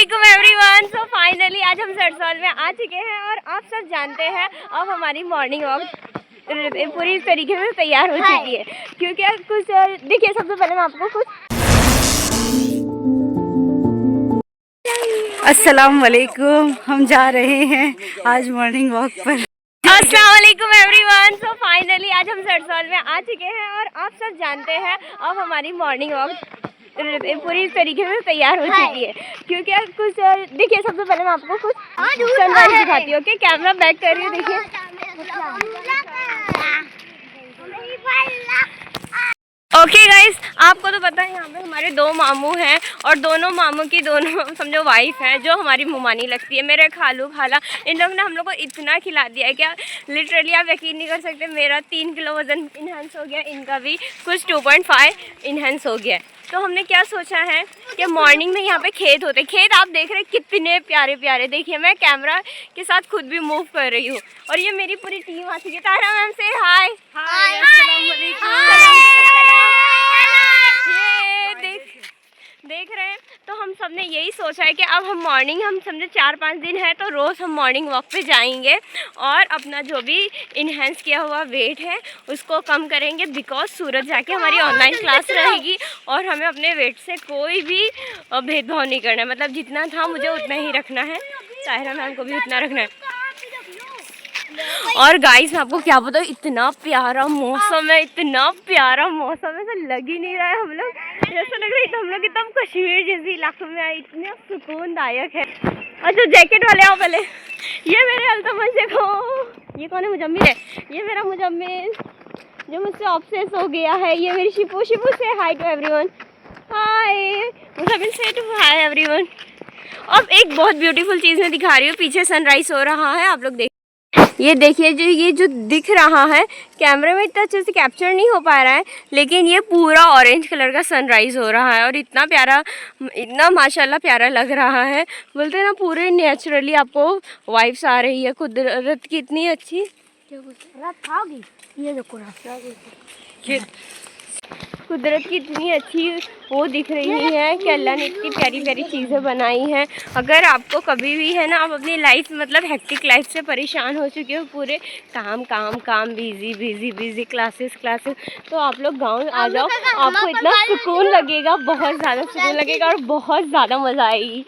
वालेकुम everyone. So finally आज हम सरसौल में आ चुके हैं और आप सब जानते हैं अब हमारी मॉर्निंग वॉक पूरी तरीके से तैयार हो चुकी है। क्योंकि कुछ देखिए, सबसे पहले मैं आपको कुछ अस्सलाम वालेकुम। हम जा रहे हैं आज मॉर्निंग वॉक पर। अस्सलाम वालेकुम एवरीवन। सो फाइनली आज हम सरसौल में आ चुके हैं और आप सब जानते हैं अब हमारी मॉर्निंग वॉक पूरी तरीके से तैयार हो चुकी है। क्योंकि कुछ देखिए, सबसे पहले मैं आपको कुछ सनराइज दिखाती हूँ। ओके, कैमरा बैक कर रही हूँ। देखिए ओके गाइस, आपको तो पता है यहाँ पे हमारे दो मामू हैं और दोनों मामू की दोनों समझो वाइफ हैं जो हमारी मुमानी लगती है। मेरे खालू खाला इन लोग ने हम लोग को इतना खिला दिया है क्या लिटरली आप यकीन नहीं कर सकते। मेरा 3 किलो वज़न इन्हेंस हो गया, इनका भी कुछ 2.5 इन्हेंस हो गया। तो हमने क्या सोचा है कि मॉर्निंग में यहाँ पे खेत होते हैं। खेत आप देख रहे हैं कितने प्यारे प्यारे। देखिए, मैं कैमरा के साथ खुद भी मूव कर रही हूँ और ये मेरी पूरी टीम आ चुकी है। तारा मैम से हाय। देख रहे हैं, तो हम सब ने यही सोचा है कि अब हम मॉर्निंग हम समझे 4-5 दिन है तो रोज़ हम मॉर्निंग वॉक पे जाएंगे और अपना जो भी इन्हेंस किया हुआ वेट है उसको कम करेंगे। बिकॉज सूरत जाके हमारी ऑनलाइन क्लास रहेगी और हमें अपने वेट से कोई भी भेदभाव नहीं करना है। मतलब जितना था मुझे उतना ही रखना है, ताहिरा मैम को भी उतना रखना है। और गाइस, मैं आपको क्या बताऊँ, इतना प्यारा मौसम है, इतना प्यारा मौसम है, ऐसा लग ही नहीं रहा है हम लोग ऐसा लग रहा है हम लोग एकदम कश्मीर जैसे इलाकों में आए। इतना सुकूनदायक है। अच्छा, जैकेट वाले आओ पहले। ये मेरे अल्तमश देखो, ये कौन है? मुजम्मिल है। ये मेरा मुजम्मिल जो मुझसे ऑब्सेस हो गया है। ये मेरी शिपू। शिपू से हाय टू एवरीवन। हाय मुजम्मिल से टू हाय एवरीवन। अब एक बहुत ब्यूटीफुल चीज़ मैं दिखा रही हूँ। पीछे सनराइज हो रहा है, आप लोग देख। ये देखिए, जो दिख रहा है कैमरे में इतना अच्छे से कैप्चर नहीं हो पा रहा है, लेकिन ये पूरा ऑरेंज कलर का सनराइज़ हो रहा है और इतना प्यारा, इतना माशाल्लाह प्यारा लग रहा है। बोलते हैं ना, पूरे नेचुरली आपको वाइब्स आ रही है। कुदरत की इतनी अच्छी ये देखो, कुदरत की इतनी अच्छी वो दिख रही है कि अल्लाह ने इतनी प्यारी प्यारी चीज़ें बनाई हैं। अगर आपको कभी भी है ना, आप अपनी लाइफ मतलब हेक्टिक लाइफ से परेशान हो चुके हो, पूरे काम काम काम, busy busy busy, classes classes, तो आप लोग गांव आ जाओ, आपको इतना सुकून लगेगा, बहुत ज़्यादा सुकून लगेगा और बहुत ज़्यादा मज़ा आएगी।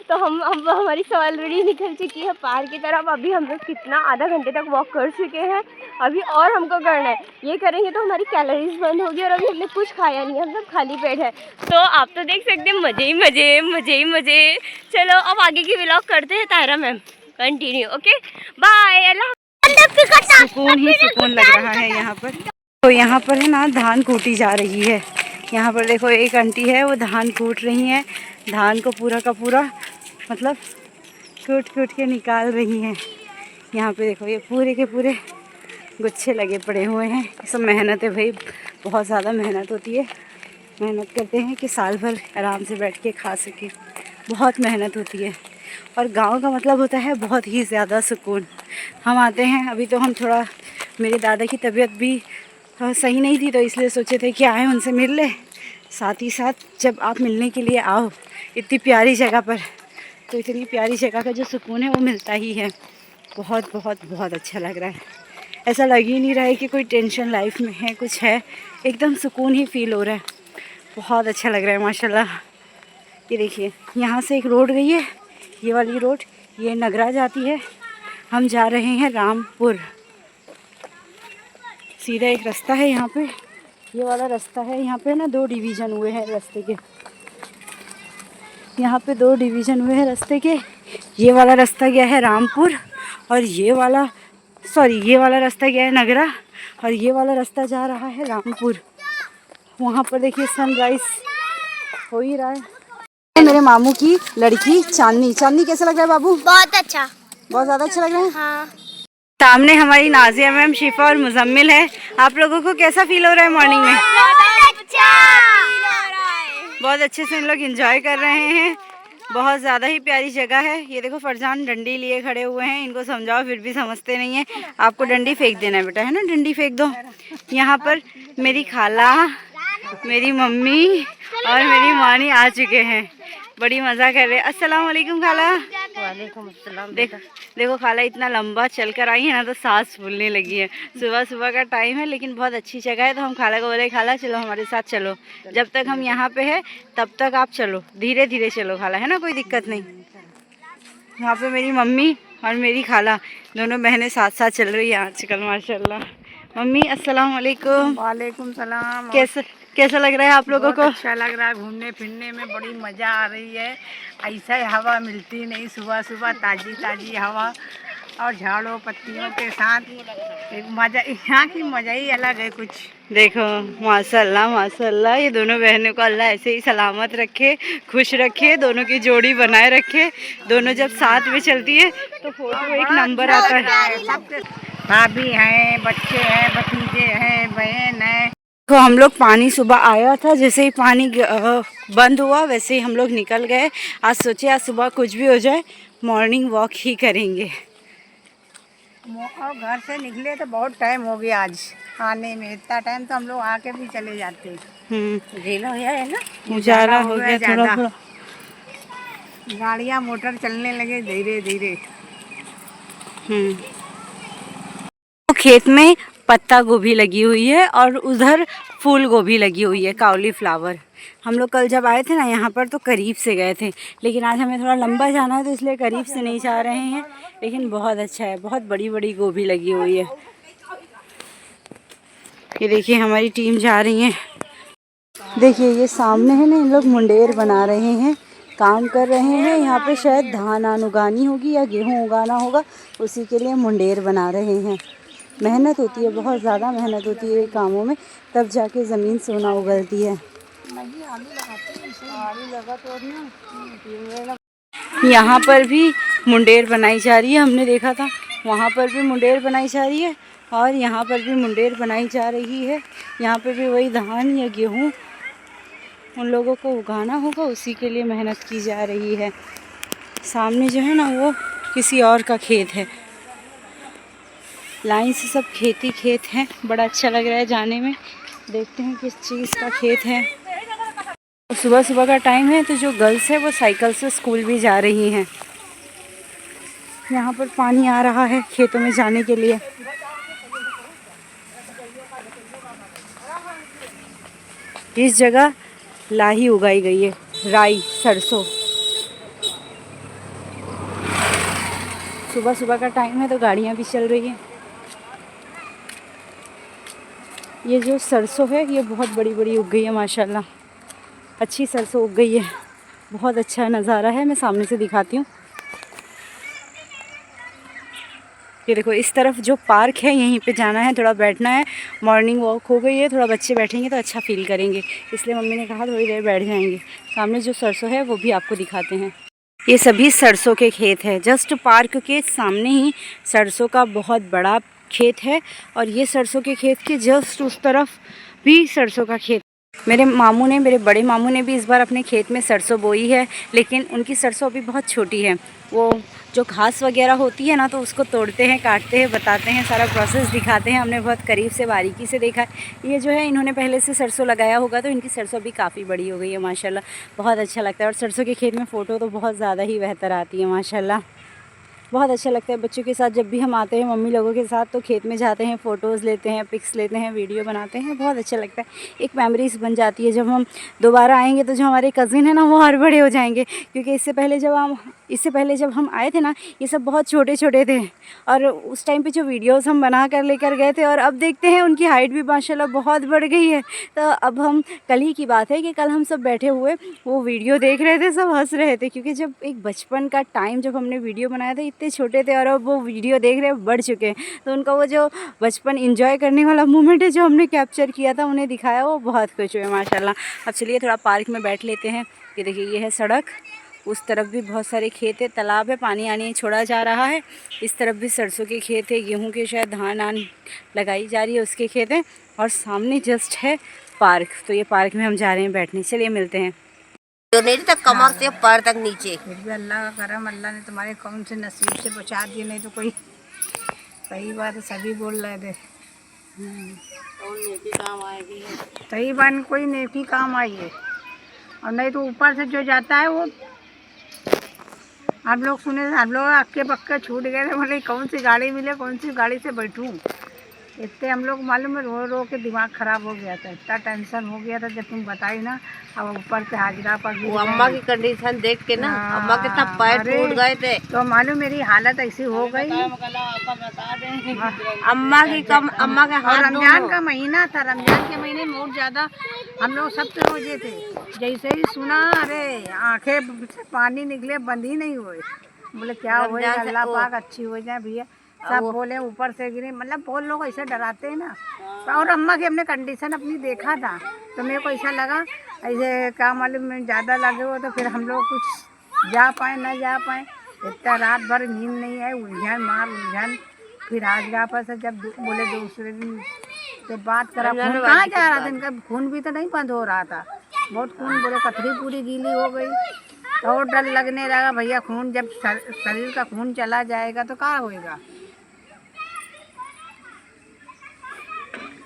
तो हम हमारी सवाल बड़ी निकल चुकी है पार की तरफ। अभी हम लोग कितना आधा घंटे तक वॉक कर चुके हैं, अभी और हमको करना है। ये करेंगे तो हमारी कैलोरीज बंद होगी और अभी हमने कुछ खाया नहीं है, हम सब खाली पेट है। तो आप तो देख सकते हैं, मज़े ही मज़े, मज़े ही मज़े। चलो अब आगे की व्लॉग करते हैं। Taira ma'am continue. Okay bye. अल्लाह। सुकून ही सुकून लग रहा है यहाँ पर। तो यहाँ पर है ना, धान कूटी जा रही है। यहाँ पर देखो, एक आंटी है वो धान कूट रही हैं। धान को पूरा का पूरा मतलब कूट कूट के निकाल रही हैं। यहाँ पे देखो, ये पूरे के पूरे गुच्छे लगे पड़े हुए हैं। सब मेहनत है भाई, बहुत ज़्यादा मेहनत होती है। मेहनत करते हैं कि साल भर आराम से बैठ के खा सके, बहुत मेहनत होती है। और गांव का मतलब होता है बहुत ही ज़्यादा सुकून। हम आते हैं, अभी तो हम थोड़ा, मेरे दादा की तबीयत भी सही नहीं थी तो इसलिए सोचे थे कि आए उनसे मिल ले। साथ ही साथ जब आप मिलने के लिए आओ इतनी प्यारी जगह पर, तो इतनी प्यारी जगह का जो सुकून है वो मिलता ही है। बहुत बहुत बहुत अच्छा लग रहा है। ऐसा लग ही नहीं रहा है कि कोई टेंशन लाइफ में है, कुछ है, एकदम सुकून ही फील हो रहा है। बहुत अच्छा लग रहा है माशाल्लाह। ये देखिए, यहाँ से एक रोड गई है, ये वाली रोड, ये नगरा जाती है। हम जा रहे हैं रामपुर। सीधा एक रास्ता है यहाँ पे, ये वाला रास्ता है। यहाँ पे ना 2 डिवीज़न हुए हैं रास्ते के। यहाँ पे 2 डिवीज़न हुए हैं रास्ते के। ये वाला रास्ता गया है रामपुर और ये वाला रास्ता गया है नगरा और ये वाला रास्ता जा रहा है रामपुर। वहाँ पर देखिए सनराइज हो ही रहा है। मेरे मामू की लड़की चांदनी। चांदनी कैसा लग रहा है बाबू? बहुत अच्छा, बहुत ज़्यादा अच्छा लग रहा है। हाँ। सामने हमारी नाजिया मैम, शिफा और मुजम्मिल है। आप लोगों को कैसा फील हो रहा है मॉर्निंग में? बहुत अच्छे से इन लोग एंजॉय कर रहे हैं। बहुत ज़्यादा ही प्यारी जगह है। ये देखो, फरजान डंडी लिए खड़े हुए हैं। इनको समझाओ फिर भी समझते नहीं हैं। आपको डंडी फेंक देना है बेटा, है ना, डंडी फेंक दो। यहाँ पर मेरी खाला, मेरी मम्मी और मेरी मानी आ चुके हैं। बड़ी मज़ा कर रहे हैं। अस्सलाम वालेकुम खाला। वालेकुम अस्सलाम। देखो खाला इतना लंबा चल कर आई है ना तो सांस फूलने लगी है। सुबह सुबह का टाइम है लेकिन बहुत अच्छी जगह है, तो हम खाला को बोले खाला चलो हमारे साथ चलो, जब तक हम यहाँ पे है तब तक आप चलो, धीरे धीरे चलो खाला, है ना, कोई दिक्कत नहीं। यहाँ पे मेरी मम्मी और मेरी खाला दोनों बहनें साथ साथ चल रही है आजकल माशाल्लाह। मम्मी अस्सलाम वालेकुम। वालेकुम सलाम। कैसा लग रहा है आप लोगों को? अच्छा लग रहा है, घूमने फिरने में बड़ी मज़ा आ रही है। ऐसा हवा मिलती नहीं, सुबह सुबह ताज़ी ताज़ी हवा और झाड़ों पत्तियों के साथ एक मज़ा, यहाँ की मज़ा ही अलग है कुछ। देखो माशाल्लाह माशाल्लाह, ये दोनों बहनों को अल्लाह ऐसे ही सलामत रखे, खुश रखे, दोनों की जोड़ी बनाए रखे। दोनों जब साथ में चलती है तो फोटो एक नंबर आता है। सबके भाभी हैं, बच्चे हैं, भतीजे हैं, बहन है। तो हम लोग पानी सुबह आया था, जैसे ही पानी बंद हुआ वैसे ही हम लोग निकल गए। आज सोचे आज सुबह कुछ भी हो जाए मॉर्निंग वॉक ही करेंगे। और घर से निकले तो बहुत टाइम हो गया आज आने में, इतना टाइम तो हम लोग आके भी चले जाते। उजाला है ना, उजाला हो गया थोड़ा थोड़ा, गाड़ियाँ मोटर चलने लगे धीरे धीरे। तो खेत में पत्ता गोभी लगी हुई है और उधर फूल गोभी लगी हुई है, काउली फ्लावर। हम लोग कल जब आए थे ना यहाँ पर तो करीब से गए थे, लेकिन आज हमें थोड़ा लंबा जाना है तो इसलिए करीब से नहीं जा रहे हैं। लेकिन बहुत अच्छा है, बहुत बड़ी बड़ी गोभी लगी हुई है। ये देखिए हमारी टीम जा रही है। देखिए ये सामने है ना, इन लोग मुंडेर बना रहे हैं, काम कर रहे हैं। यहाँ पे शायद धान उगानी होगी या गेहूँ उगाना होगा, उसी के लिए मुंडेर बना रहे हैं। मेहनत होती है, बहुत ज़्यादा मेहनत होती है कामों में, तब जाके ज़मीन सोना उगलती है। यहाँ पर भी मुंडेर बनाई जा रही है, हमने देखा था वहाँ पर भी मुंडेर बनाई जा रही है और यहाँ पर भी मुंडेर बनाई जा रही है। यहाँ पर भी वही धान या गेहूँ उन लोगों को उगाना होगा, उसी के लिए मेहनत की जा रही है। सामने जो है ना वो किसी और का खेत है, लाइन से सब खेती खेत हैं। बड़ा अच्छा लग रहा है जाने में। देखते हैं किस चीज़ का खेत है। सुबह सुबह का टाइम है तो जो गर्ल्स है वो साइकिल से स्कूल भी जा रही हैं। यहाँ पर पानी आ रहा है खेतों में जाने के लिए। इस जगह लाही उगाई गई है, राई सरसों। सुबह सुबह का टाइम है तो गाड़ियाँ भी चल रही हैं। ये जो सरसों है ये बहुत बड़ी बड़ी उग गई है माशाल्लाह, अच्छी सरसों उग गई है। बहुत अच्छा नज़ारा है, मैं सामने से दिखाती हूँ। ये देखो इस तरफ जो पार्क है यहीं पे जाना है, थोड़ा बैठना है। मॉर्निंग वॉक हो गई है, थोड़ा बच्चे बैठेंगे तो अच्छा फील करेंगे, इसलिए मम्मी ने कहा थोड़ी देर बैठ जाएंगे। सामने जो सरसों है वो भी आपको दिखाते हैं। ये सभी सरसों के खेत है, जस्ट पार्क के सामने ही सरसों का बहुत बड़ा खेत है। और ये सरसों के खेत के जस्ट उस तरफ भी सरसों का खेत। मेरे बड़े मामू ने भी इस बार अपने खेत में सरसों बोई है, लेकिन उनकी सरसों अभी बहुत छोटी है। वो जो घास वगैरह होती है ना तो उसको तोड़ते हैं, काटते हैं, बताते हैं, सारा प्रोसेस दिखाते हैं। हमने बहुत करीब से बारीकी से देखा। ये जो है इन्होंने पहले से सरसों लगाया होगा तो इनकी सरसों भी काफ़ी बड़ी हो गई है माशाल्लाह। बहुत अच्छा लगता है। और सरसों के खेत में फ़ोटो तो बहुत ज़्यादा ही बेहतर आती है माशाल्लाह। बहुत अच्छा लगता है बच्चों के साथ जब भी हम आते हैं मम्मी लोगों के साथ तो खेत में जाते हैं, फ़ोटोज़ लेते हैं, पिक्स लेते हैं, वीडियो बनाते हैं। बहुत अच्छा लगता है, एक मेमोरीज बन जाती है। जब हम दोबारा आएंगे तो जो हमारे कज़िन हैं ना वो और बड़े हो जाएंगे, क्योंकि इससे पहले जब हम आए थे ना ये सब बहुत छोटे छोटे थे। और उस टाइम पे जो वीडियोस हम बना कर लेकर गए थे और अब देखते हैं उनकी हाइट भी माशाल्लाह बहुत बढ़ गई है। तो अब हम कल ही की बात है कि कल हम सब बैठे हुए वो वीडियो देख रहे थे, सब हंस रहे थे, क्योंकि जब एक बचपन का टाइम जब हमने वीडियो बनाया था इतने छोटे थे और अब वो वीडियो देख रहे बढ़ चुके हैं, तो उनका वो जो बचपन इंजॉय करने वाला मोमेंट है जो हमने कैप्चर किया था उन्हें दिखाया, वो बहुत खुश हुए माशाल्लाह। अब चलिए थोड़ा पार्क में बैठ लेते हैं। ये देखिए ये है सड़क, उस तरफ भी बहुत सारे खेत है, तालाब है, पानी आने छोड़ा जा रहा है। इस तरफ भी सरसों के खेत है, गेहूं के शायद धान लगाई जा रही है उसके खेत है। और सामने जस्ट है पार्क, तो ये पार्क में हम जा रहे हैं बैठने। चलिए मिलते हैं। नीचे तक कमर से पैर तक नीचे। फिर भी अल्लाह का करम, अल्लाह ने तुम्हारे कौन से नसीब से बचा दिए, नहीं तो कोई। सही बात है, सभी बोल रहे थे और नेकी काम आएगी। सही बात, कोई नेकी काम आई है। और नहीं तो ऊपर से जो जाता है वो हम लोग सुने, हम लोग अक्के पक्के छूट गए थे, बोले कौन सी गाड़ी मिले, कौन सी गाड़ी से बैठूं। इतने हम लोग मालूम है रो रो के दिमाग खराब हो गया था, इतना टेंशन हो गया था जब तुम बताई ना। अब ऊपर से हाजरा पर वो अम्मा की कंडीशन देख के ना, अम्मा के तब पैर टूट गए थे। तो मालूम मेरी हालत ऐसी हो गई। अम्मा के और हाथ रमजान का महीना था, रमजान के महीने में और ज्यादा हम लोग सब तो रोजे थे। जैसे ही सुना, अरे आंखें से पानी निकले, बंद ही नहीं हुए। बोले क्या हुए, अल्लाह पाक अच्छी हो जाए भैया। सब बोले ऊपर से गिरे, मतलब बहुत लोग ऐसे डराते हैं ना। और अम्मा की हमने कंडीशन अपनी देखा था, तो मेरे को ऐसा लगा ऐसे क्या मालूम में ज़्यादा लगे हो, तो फिर हम लोग कुछ जा पाए ना जा पाए। इतना रात भर नींद नहीं आई, उलझन मार उलझन। फिर हाजरा पर से जब बोले दूसरे दिन से बात करा, खून कहाँ जा रहा था इनका, खून भी तो नहीं बंद हो रहा था, बहुत खून, बोले पथरी पूरी गीली हो गई। और डर लगने लगा भैया, खून जब शरीर का खून चला जाएगा तो क्या होएगा।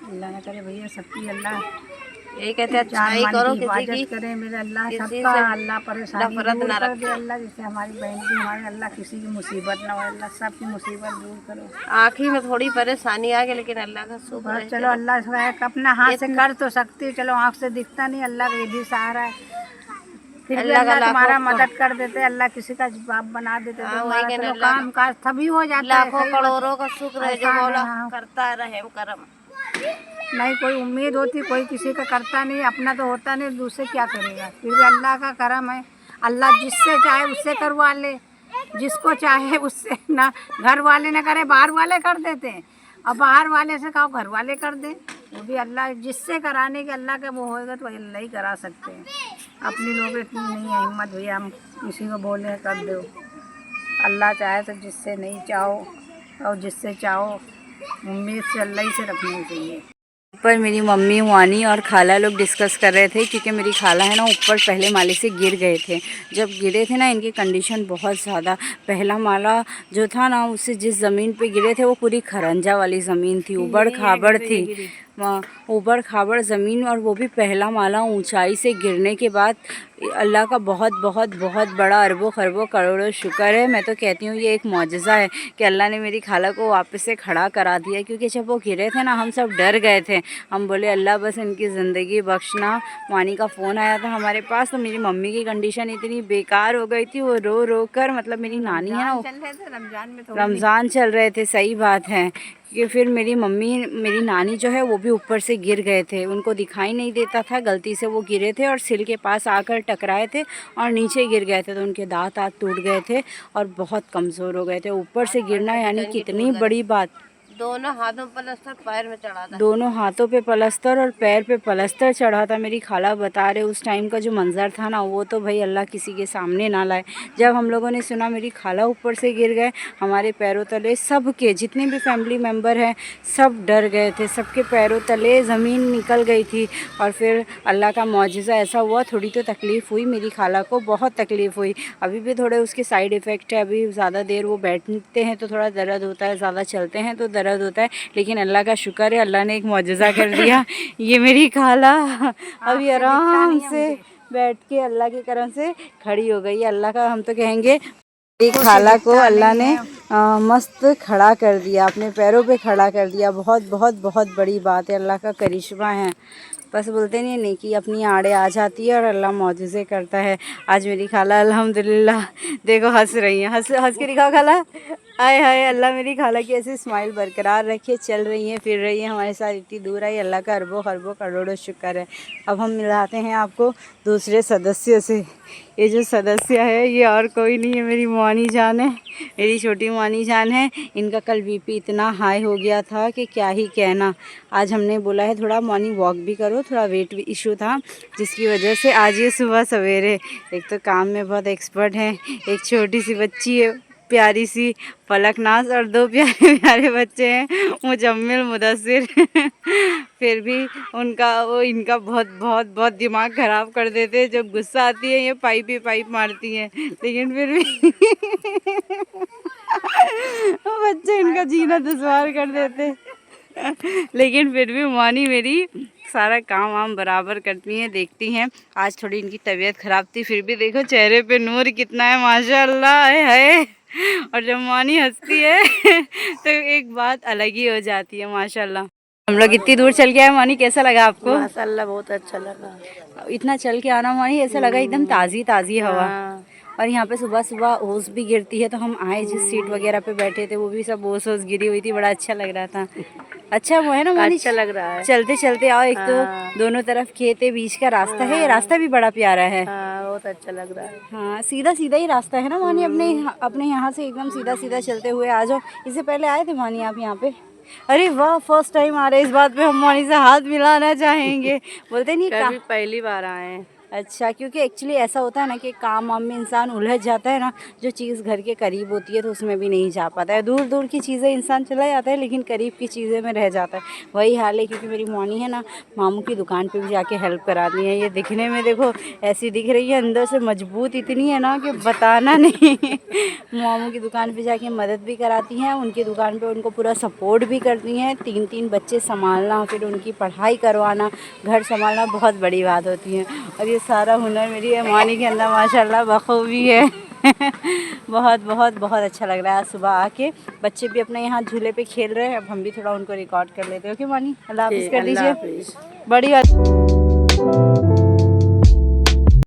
अल्लाह ना करे भैया, सबकी अल्लाह यही कहते हैं अच्छाई करो, किसी की करे मेरे अल्लाह, किसी सबका से अल्लाह परेशानी नफरत दूर ना कर रखे। दे अल्लाह। जैसे हमारी बहन की, हमारे अल्लाह किसी की मुसीबत ना हो, अल्लाह सबकी मुसीबत दूर करो। आखिरी में थोड़ी परेशानी आ गई, लेकिन अल्लाह का शुक्र है। बस चलो, अल्लाह से अपना हाथ से कर तो सकती है, चलो आँख से दिखता नहीं, अल्लाह का ये भी सहारा है। फिर भी अल्लाह तुम्हारा मदद कर देते, अल्लाह किसी का जवाब बना देते, तो हमारा चलो काम काज तभी हो जाता है। लाखों करोड़ों का शुक्र है जो मौला करता है रहम करम। नहीं कोई उम्मीद होती, कोई किसी का करता नहीं, अपना तो होता नहीं, दूसरे क्या करेगा। फिर भी अल्लाह का करम है, अल्लाह जिससे चाहे उससे करवा ले, जिसको चाहे उससे ना। घर वाले ना करे, बाहर वाले कर देते हैं, और बाहर वाले से कहो घर वाले कर दें, वो भी अल्लाह जिससे कराने के अल्लाह का वो होएगा तो अल्लाह ही करा सकते हैं। अपनी लोग इतनी नहीं है हिम्मत भैया हम किसी को बोले कर दो। अल्लाह चाहे तो जिससे नहीं चाहो, और जिससे चाहो उम्मीद से अल्लाह ही से रखनी चाहिए। ऊपर मेरी मम्मी, वानी और खाला लोग डिस्कस कर रहे थे, क्योंकि मेरी खाला है ना ऊपर पहले माले से गिर गए थे। जब गिरे थे ना, इनकी कंडीशन बहुत ज़्यादा, पहला माला जो था ना, उससे जिस ज़मीन पे गिरे थे वो पूरी खरंजा वाली ज़मीन थी, ऊबड़ खाबड़ थी, ऊबड़ खाबड़ ज़मीन, और वो भी पहला माला ऊंचाई से गिरने के बाद अल्लाह का बहुत बहुत बहुत बड़ा अरबों खरबों करोड़ों शुक्र है। मैं तो कहती हूँ ये एक मौजज़ा है कि अल्लाह ने मेरी खाला को वापस से खड़ा करा दिया, क्योंकि जब वो गिरे थे ना, हम सब डर गए थे। हम बोले अल्लाह बस इनकी ज़िंदगी बख्शना। वानी का फ़ोन आया था हमारे पास, तो मेरी मम्मी की कंडीशन इतनी बेकार हो गई थी, वो रो रो कर, मतलब मेरी नानी है ना, रमज़ान चल रहे थे, सही बात है कि फिर मेरी नानी जो है वो भी ऊपर से गिर गए थे, उनको दिखाई नहीं देता था, गलती से वो गिरे थे और सिल के पास आकर टकराए थे और नीचे गिर गए थे, तो उनके दांत टूट गए थे और बहुत कमज़ोर हो गए थे। ऊपर से गिरना यानी कितनी बड़ी बात। दोनों हाथों पर पलस्तर, पैर में चढ़ा था, दोनों हाथों पे पलस्तर और पैर पे पलस्तर चढ़ा था। मेरी खाला बता रहे उस टाइम का जो मंज़र था ना, वो तो भाई अल्लाह किसी के सामने ना लाए। जब हम लोगों ने सुना मेरी खाला ऊपर से गिर गए, हमारे पैरों तले सबके जितने भी फैमिली मेम्बर हैं सब डर गए थे, सबके पैरों तले ज़मीन निकल गई थी। और फिर अल्लाह का मौजज़ा ऐसा हुआ, थोड़ी तो तकलीफ़ हुई मेरी खाला को, बहुत तकलीफ़ हुई। अभी भी थोड़े उसके साइड इफ़ेक्ट है, अभी ज़्यादा देर वो बैठते हैं तो थोड़ा दर्द होता है, ज़्यादा चलते हैं तो दर्द होता है, लेकिन अल्लाह का शुक्र है, अल्लाह ने एक मौजज़ा कर दिया। ये मेरी खाला अभी आराम से बैठ के अल्लाह के करम से खड़ी हो गई है। अल्लाह का हम तो कहेंगे मेरी खाला को अल्लाह ने मस्त खड़ा कर दिया, अपने पैरों पे खड़ा कर दिया। बहुत बहुत बहुत बड़ी बात है, अल्लाह का करिश्मा है। बस बोलते नहीं नेकी अपनी आड़े आ जाती है और अल्लाह मौजज़े करता है। आज मेरी खाला अल्हम्दुलिल्लाह देखो हंस रही हैं, हंस के दिखाओ खाला। आए हाय, अल्लाह मेरी खाला की ऐसी स्माइल बरकरार रखे, चल रही हैं फिर रही हैं हमारे साथ, इतनी दूर आई, अल्लाह का अरबों खरबों करोड़ों शुक्र है। अब हम मिलाते हैं आपको दूसरे सदस्य से। ये जो सदस्य है ये और कोई नहीं है, मेरी मानी जान है, मेरी छोटी मानी जान है। इनका कल बीपी इतना हाई हो गया था कि क्या ही कहना। आज हमने बोला है थोड़ा मॉर्निंग वॉक भी करो, थोड़ा वेट इशू था जिसकी वजह से आज ये सुबह सवेरे, एक तो काम में बहुत एक्सपर्ट हैं, एक छोटी सी बच्ची है प्यारी सी फलकनाज, और दो प्यारे प्यारे बच्चे हैं मुजम्मिल मुदस्सिर। फिर भी इनका बहुत बहुत बहुत दिमाग ख़राब कर देते हैं। जब गुस्सा आती है ये पाइप ही पाइप मारती हैं, लेकिन फिर भी बच्चे इनका जीना दुश्वार कर देते। लेकिन फिर भी मानी मेरी सारा काम वाम बराबर करती हैं, देखती हैं। आज थोड़ी इनकी तबीयत ख़राब थी, फिर भी देखो चेहरे पे नूर कितना है माशाल्लाह है। और जब मानी हंसती है तो एक बात अलग ही हो जाती है माशाल्लाह। हम लोग इतनी दूर चल के आए, मानी कैसा लगा आपको? माशाल्लाह बहुत अच्छा लगा। इतना चल के आना मानी ऐसा लगा एकदम ताज़ी ताज़ी हवा। और यहाँ पे सुबह सुबह ओस भी गिरती है, तो हम आए जिस सीट वगैरह पे बैठे थे वो भी सब ओस गिरी हुई थी, बड़ा अच्छा लग रहा था। अच्छा वो है ना मानी, अच्छा लग रहा है। चलते चलते आओ, एक तो दोनों तरफ खेत है, बीच का रास्ता है, ये रास्ता भी बड़ा प्यारा है। बहुत अच्छा लग रहा है। हाँ सीधा सीधा ही रास्ता है ना मानी, अपने यहाँ से एकदम सीधा सीधा चलते हुए आ जाओ। इससे पहले आए थे मानी आप यहाँ पे? अरे वाह, फर्स्ट टाइम आ रहे, इस बात पे हम मानी से हाथ मिलाना चाहेंगे। बोलते नहीं कभी पहली बार आए हैं। अच्छा, क्योंकि एक्चुअली ऐसा होता है ना कि काम वाम में इंसान उलझ जाता है ना, जो चीज़ घर के करीब होती है तो उसमें भी नहीं जा पाता है। दूर दूर की चीज़ें इंसान चला जाता है लेकिन करीब की चीज़ें में रह जाता है। वही हाल है, क्योंकि मेरी मौनी है ना, मामू की दुकान पे भी जाके हेल्प कराती है। ये दिखने में देखो ऐसी दिख रही है, अंदर से मजबूत इतनी है ना कि बताना नहीं। मामू की दुकान पे जाके मदद भी कराती हैं, उनकी दुकान पे उनको पूरा सपोर्ट भी करती हैं। 3-3 बच्चे संभालना, फिर उनकी पढ़ाई करवाना, घर संभालना बहुत बड़ी बात होती है। और ये सारा हुनर मेरी मानी के अंदर माशाल्लाह बखूबी है। बहुत बहुत बहुत अच्छा लग रहा है। आज सुबह आके बच्चे भी अपने यहाँ झूले पे खेल रहे हैं, अब हम भी थोड़ा उनको रिकॉर्ड कर लेते हैं। ओके मानी, अल्लाह हाफ़िज़ कर दीजिए। बड़ी बात।